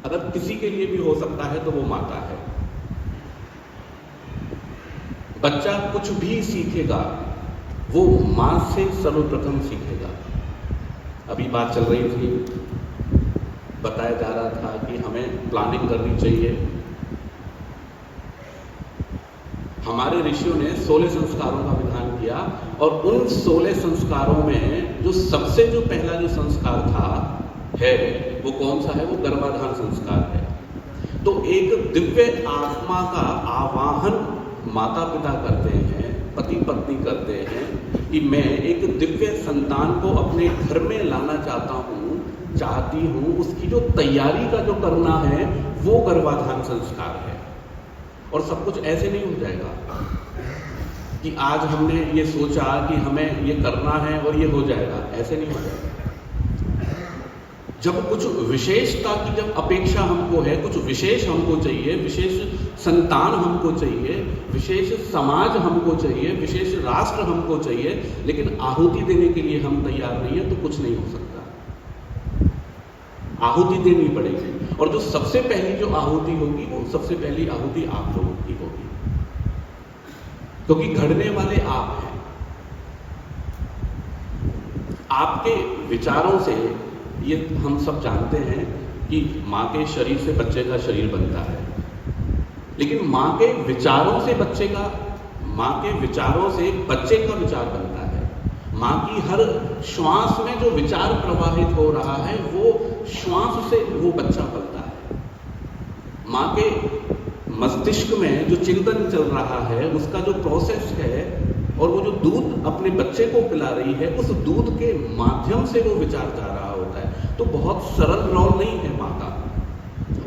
अगर किसी के लिए भी हो सकता है तो वो माता है। बच्चा कुछ भी सीखेगा वो मां से सर्वप्रथम सीखेगा। अभी बात चल रही थी, बताया जा रहा था कि हमें प्लानिंग करनी चाहिए। हमारे ऋषियों ने 16 संस्कारों का विधान किया और उन 16 संस्कारों में जो सबसे जो पहला जो संस्कार था है वो कौन सा है? वो गर्भाधान संस्कार है। तो एक दिव्य आत्मा का आवाहन माता पिता करते हैं, पति पत्नी करते हैं कि मैं एक दिव्य संतान को अपने घर में लाना चाहती हूँ। उसकी जो तैयारी का जो करना है वो गर्भाधान संस्कार है। और सब कुछ ऐसे नहीं हो जाएगा कि आज हमने ये सोचा कि हमें ये करना है और ये हो जाएगा, ऐसे नहीं हो जाएगा। जब कुछ विशेषता की जब अपेक्षा हमको है, कुछ विशेष हमको चाहिए, विशेष संतान हमको चाहिए, विशेष समाज हमको चाहिए, विशेष राष्ट्र हमको चाहिए, लेकिन आहुति देने के लिए हम तैयार नहीं है तो कुछ नहीं हो सकता। आहुति देनी पड़ेगी और जो सबसे पहली जो आहुति होगी वो सबसे पहली आहुति आप लोगों की होगी, क्योंकि घड़ने वाले आप हैं। आपके विचारों से ये हम सब जानते हैं कि मां के शरीर से बच्चे का शरीर बनता है, लेकिन मां के विचारों से बच्चे का विचार बनता है। मां की हर श्वास में जो विचार प्रवाहित हो रहा है वो श्वास से वो बच्चा पलता है। मां के मस्तिष्क में जो चिंतन चल रहा है उसका जो प्रोसेस है और वो जो दूध अपने बच्चे को पिला रही है उस दूध के माध्यम से वो विचार जा रहा होता है। तो बहुत सरल रोल नहीं है मां का।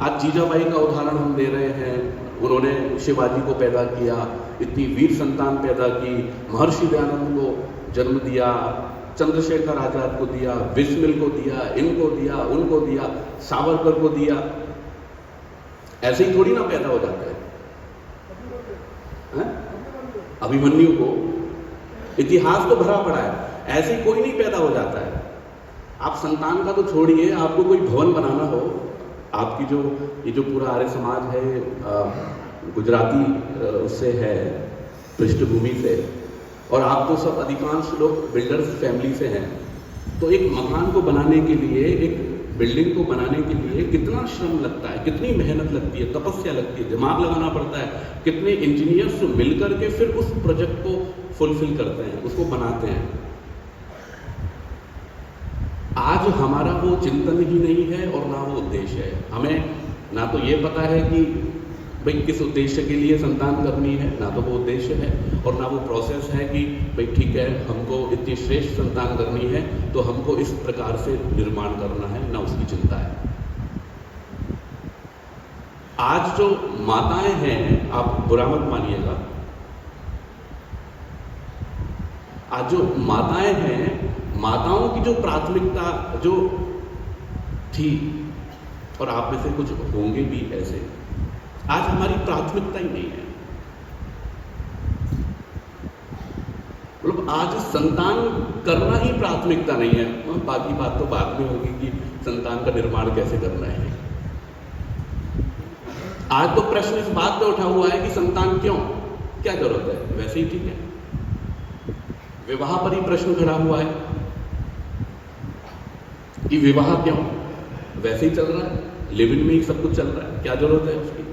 आज जीजाबाई का उदाहरण हम दे रहे हैं, उन्होंने शिवाजी को पैदा किया, इतनी वीर संतान पैदा की, महर्षि दयानंद को जन्म दिया, चंद्रशेखर आजाद को दिया, बिस्मिल को दिया, इनको दिया, उनको दिया, सावरकर को दिया। ऐसे ही थोड़ी ना पैदा हो जाता है? अभिमन्यु को इतिहास तो भरा पड़ा है, ऐसे ही कोई नहीं पैदा हो जाता है। आप संतान का तो छोड़िए, आपको कोई भवन बनाना हो, आपकी ये जो पूरा आर्य समाज है गुजराती उससे है पृष्ठभूमि से, और आप तो सब अधिकांश लोग बिल्डर्स फैमिली से हैं, तो एक मकान को बनाने के लिए, एक बिल्डिंग को बनाने के लिए कितना श्रम लगता है, कितनी मेहनत लगती है, तपस्या लगती है, दिमाग लगाना पड़ता है, कितने इंजीनियर्स मिलकर के फिर उस प्रोजेक्ट को फुलफिल करते हैं, उसको बनाते हैं। आज हमारा वो चिंतन ही नहीं है और ना वो उद्देश्य है। हमें ना तो ये पता है कि भाई किस उद्देश्य के लिए संतान करनी है, ना तो वो उद्देश्य है, और ना वो प्रोसेस है कि भाई ठीक है हमको इतनी श्रेष्ठ संतान करनी है तो हमको इस प्रकार से निर्माण करना है, ना उसकी चिंता है। आज जो माताएं हैं, आप बुरा मत मानिएगा, आज जो माताएं हैं, माताओं की जो प्राथमिकता जो थी, और आप में से कुछ होंगे भी ऐसे, आज हमारी प्राथमिकता ही नहीं है। मतलब आज संतान करना ही प्राथमिकता नहीं है, बाकी बात तो बाद में होगी कि संतान का निर्माण कैसे करना है। आज तो प्रश्न इस बात पे उठा हुआ है कि संतान क्यों, क्या जरूरत है, वैसे ही ठीक है। विवाह पर ही प्रश्न खड़ा हुआ है कि विवाह क्यों, वैसे ही चल रहा है, लिव इन में ही सब कुछ चल रहा है, क्या जरूरत है उसकी।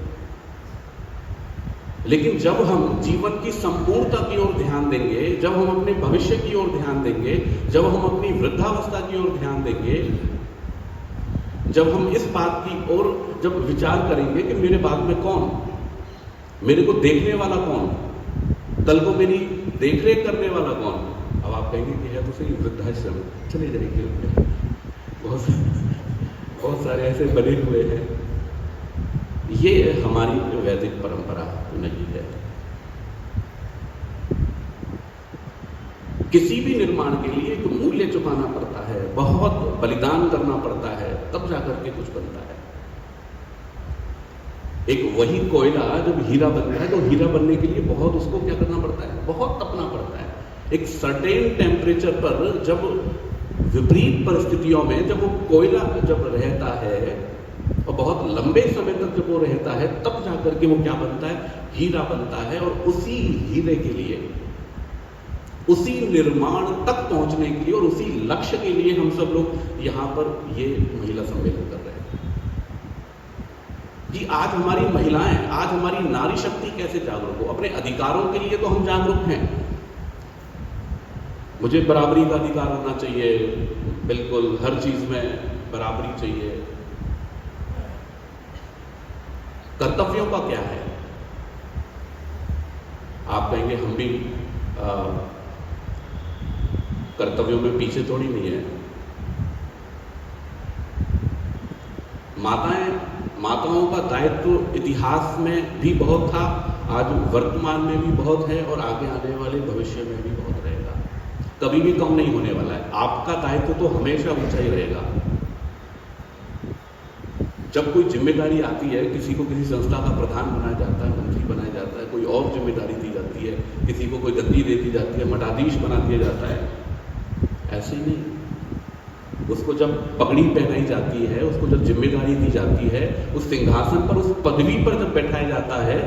लेकिन जब हम जीवन की संपूर्णता की ओर ध्यान देंगे, जब हम अपने भविष्य की ओर ध्यान देंगे, जब हम अपनी वृद्धावस्था की ओर ध्यान देंगे, जब हम इस बात की ओर जब विचार करेंगे कि मेरे बाद में कौन, मेरे को देखने वाला कौन, कल को मेरी देखरेख करने वाला कौन। अब आप कहेंगे कि है तो सही वृद्धाश्रम, चले जाएंगे, बहुत सारे ऐसे बने हुए हैं। ये हमारी वैदिक परंपरा नहीं है। किसी भी निर्माण के लिए एक मूल्य चुकाना पड़ता है, बहुत बलिदान करना पड़ता है, तब जाकर के कुछ बनता है। एक वही कोयला जब हीरा बनता है तो हीरा बनने के लिए बहुत उसको क्या करना पड़ता है, बहुत तपना पड़ता है। एक सर्टेन टेम्परेचर पर जब विपरीत परिस्थितियों में जब वो कोयला जब रहता है और बहुत लंबे समय तक जब वो रहता है तब जाकर के वो क्या बनता है, हीरा बनता है। और उसी हीरे के लिए, उसी निर्माण तक पहुंचने के लिए और उसी लक्ष्य के लिए हम सब लोग यहाँ पर ये महिला सम्मेलन कर रहे हैं कि आज हमारी महिलाएं, आज हमारी नारी शक्ति कैसे जागरूक हो। अपने अधिकारों के लिए तो हम जागरूक हैं, मुझे बराबरी का अधिकार होना चाहिए, बिल्कुल हर चीज में बराबरी चाहिए। कर्तव्यों का क्या है? आप कहेंगे हम भी कर्तव्यों में पीछे थोड़ी नहीं है। माताओं का दायित्व इतिहास में भी बहुत था, आज वर्तमान में भी बहुत है और आगे आने वाले भविष्य में भी बहुत रहेगा, कभी भी कम नहीं होने वाला है। आपका दायित्व तो हमेशा ऊंचा ही रहेगा। जब कोई जिम्मेदारी आती है, किसी को किसी संस्था का प्रधान बनाया जाता है, मंत्री बनाया जाता है, कोई और जिम्मेदारी दी जाती है, किसी को कोई गद्दी दे दी जाती है, मठाधीश बना दिया जाता है, ऐसे ही नहीं। उसको जब पगड़ी पहनाई जाती है, उसको जब जिम्मेदारी दी जाती है, उस सिंहासन पर, उस पदवी पर जब बैठाया जाता है,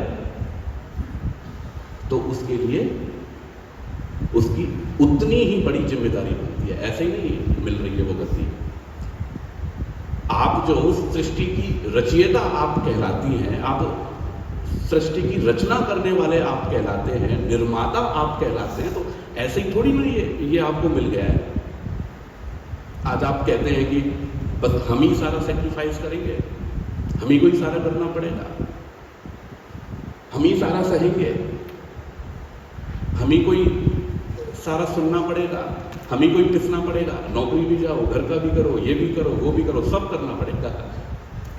तो उसके लिए उसकी उतनी ही बड़ी जिम्मेदारी बनती है। ऐसे ही नहीं मिल रही है वो गद्दी। आप जो उस सृष्टि की रचयिता आप कहलाती हैं, आप सृष्टि की रचना करने वाले आप कहलाते हैं, निर्माता आप कहलाते हैं, तो ऐसे ही थोड़ी नहीं है ये आपको मिल गया है। आज आप कहते हैं कि बस हम ही सारा सेक्रीफाइस करेंगे, हम ही को ही सारा करना पड़ेगा, हम ही सारा सहेंगे, हम ही कोई सारा सुनना पड़ेगा, हम ही कोई पिसना पड़ेगा, नौकरी भी जाओ, घर का भी करो, ये भी करो, वो भी करो, सब करना पड़ेगा,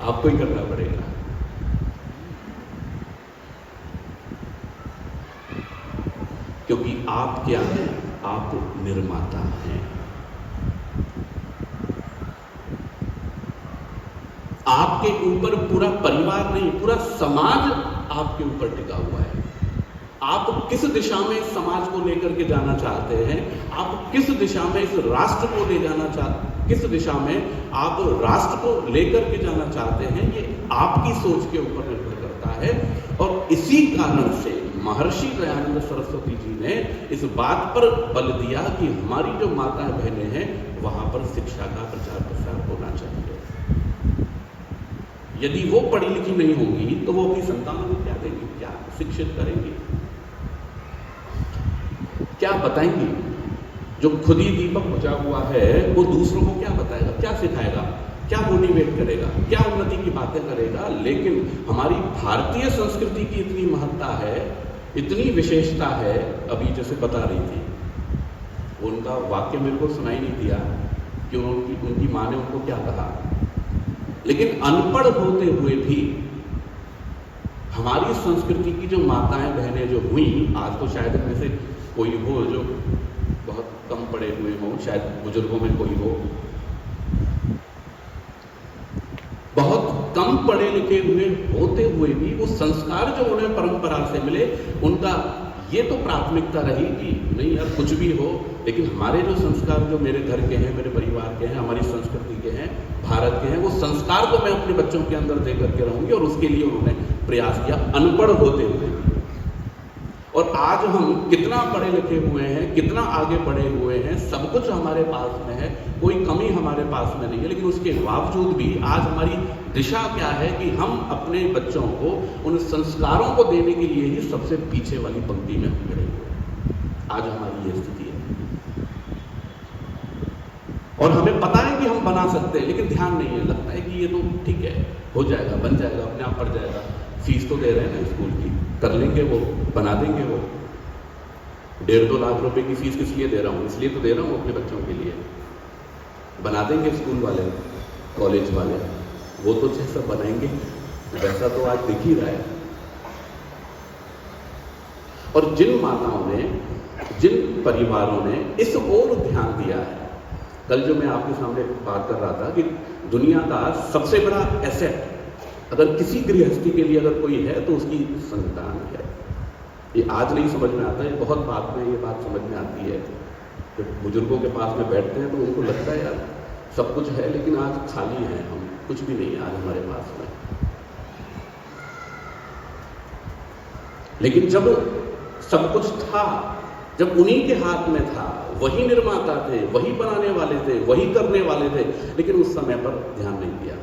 आपको ही करना पड़ेगा। क्योंकि आप क्या हैं? आप निर्माता हैं। आपके ऊपर पूरा परिवार नहीं, पूरा समाज आपके ऊपर टिका हुआ है। आप किस दिशा में इस समाज को लेकर के जाना चाहते हैं, आप किस दिशा में इस राष्ट्र को ले जाना चाहते, किस दिशा में आप राष्ट्र को लेकर के जाना चाहते हैं, ये आपकी सोच के ऊपर निर्भर करता है। और इसी कारण से महर्षि दयानंद सरस्वती जी ने इस बात पर बल दिया कि हमारी जो माताएं बहनें हैं, वहां पर शिक्षा का प्रचार प्रसार होना चाहिए। यदि वो पढ़ी लिखी नहीं होंगी तो वो अपनी संतानों को क्या देंगी, क्या शिक्षित करेंगी, क्या बताएंगी? जो खुद ही दीपक बुझा हुआ है वो दूसरों को क्या बताएगा, क्या सिखाएगा, क्या मोटिवेट करेगा, क्या उन्नति की बातें करेगा? लेकिन हमारी भारतीय संस्कृति की इतनी महत्ता है, इतनी विशेषता है। अभी जैसे बता रही थी, उनका वाक्य मेरे को सुनाई नहीं दिया कि उनकी माँ ने उनको क्या कहा, लेकिन अनपढ़ होते हुए भी हमारी संस्कृति की जो माताएं बहनें जो हुई, आज तो शायद इनमें से कोई हो जो बहुत कम पढ़े हुए हो, शायद बुजुर्गों में कोई हो, बहुत कम पढ़े लिखे हुए होते हुए भी वो संस्कार जो उन्हें परंपरा से मिले, उनका ये तो प्राथमिकता रही कि नहीं यार कुछ भी हो, लेकिन हमारे जो संस्कार जो मेरे घर के हैं, मेरे परिवार के हैं, हमारी संस्कृति के हैं, भारत के हैं, वो संस्कार को मैं अपने बच्चों के अंदर दे करके रहूंगी। और उसके लिए उन्होंने प्रयास किया, अनपढ़ होते हुए। और आज हम कितना पढ़े लिखे हुए हैं, कितना आगे बढ़े हुए हैं, सब कुछ हमारे पास में है, कोई कमी हमारे पास में नहीं है, लेकिन उसके बावजूद भी आज हमारी दिशा क्या है कि हम अपने बच्चों को उन संस्कारों को देने के लिए ही सबसे पीछे वाली पंक्ति में खड़े हुए। आज हमारी ये स्थिति है और हमें पता है कि हम बना सकते हैं, लेकिन ध्यान नहीं है। लगता है कि ये तो ठीक है, हो जाएगा, बन जाएगा, अपने आप पड़ जाएगा, फीस तो दे रहे हैं ना स्कूल की, कर लेंगे वो, बना देंगे वो। 1.5-2 लाख रुपए की फीस किस लिए दे रहा हूँ? इसलिए तो दे रहा हूँ अपने बच्चों के लिए। बना देंगे स्कूल वाले, कॉलेज वाले, वो तो जैसा बनाएंगे वैसा तो आज दिख ही रहा है। और जिन माताओं ने, जिन परिवारों ने इस ओर ध्यान दिया है, कल जो मैं आपके सामने बात कर रहा था कि दुनिया का सबसे बड़ा एसेट अगर किसी गृहस्थी के लिए अगर कोई है तो उसकी संतान है। ये आज नहीं समझ में आता है, बहुत बाद में ये बात समझ में आती है। जब बुजुर्गों के पास में बैठते हैं तो उनको लगता है यार सब कुछ है, लेकिन आज खाली है, हम कुछ भी नहीं है आज हमारे पास में। लेकिन जब सब कुछ था, जब उन्हीं के हाथ में था, वही निर्माता थे, वही बनाने वाले थे, वही करने वाले थे, लेकिन उस समय पर ध्यान नहीं दिया।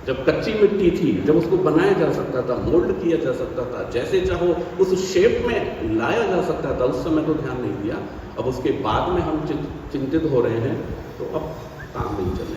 जब कच्ची मिट्टी थी, जब उसको बनाया जा सकता था, मोल्ड किया जा सकता था, जैसे चाहो उस शेप में लाया जा सकता था, उस समय तो ध्यान नहीं दिया। अब उसके बाद में हम चिंतित हो रहे हैं, तो अब काम नहीं चल रहा।